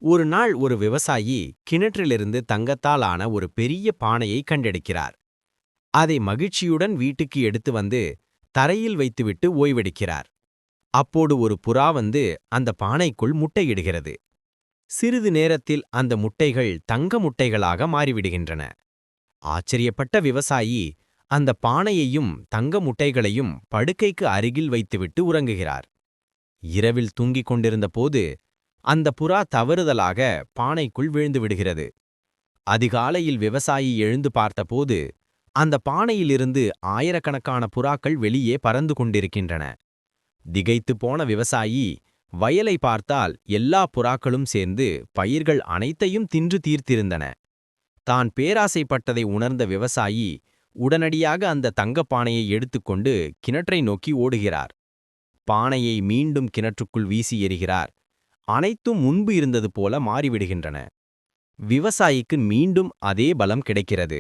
ஒரு நாள் ஒரு விவசாயி கிணற்றிலிருந்து தங்கத்தால் ஆன ஒரு பெரிய பானையை கண்டெடுக்கிறார். அதை மகிழ்ச்சியுடன் வீட்டுக்கு எடுத்து வந்து தரையில் வைத்துவிட்டு ஓய்வெடுக்கிறார். அப்போது ஒரு புறா வந்து அந்த பானைக்குள் முட்டையிடுகிறது. சிறிது நேரத்தில் அந்த முட்டைகள் தங்க முட்டைகளாக மாறிவிடுகின்றன. ஆச்சரியப்பட்ட விவசாயி அந்த பானையையும் தங்க முட்டைகளையும் படுக்கைக்கு அருகில் வைத்துவிட்டு உறங்குகிறார். இரவில் தூங்கிக் கொண்டிருந்த போது அந்த புறா தவறுதலாக பானைக்குள் விழுந்து விடுகிறது. அதிகாலையில் விவசாயி எழுந்து பார்த்தபோது அந்த பானையிலிருந்து ஆயிரக்கணக்கான புறாக்கள் வெளியே பறந்து கொண்டிருக்கின்றன. திகைத்துப் போன விவசாயி வயலை பார்த்தால் எல்லா புறாக்களும் சேர்ந்து பயிர்கள் அனைத்தையும் தின்று தீர்த்திருந்தன. தான் பேராசைப்பட்டதை உணர்ந்த விவசாயி உடனடியாக அந்த தங்கப் பானையை எடுத்துக்கொண்டு கிணற்றை நோக்கி ஓடுகிறார். பானையை மீண்டும் கிணற்றுக்குள் வீசி எறிகிறார். அனைத்தும் முன்பு இருந்தது போல மாறிவிடுகின்றன. விவசாயிக்கு மீண்டும் அதே பலம் கிடைக்கிறது.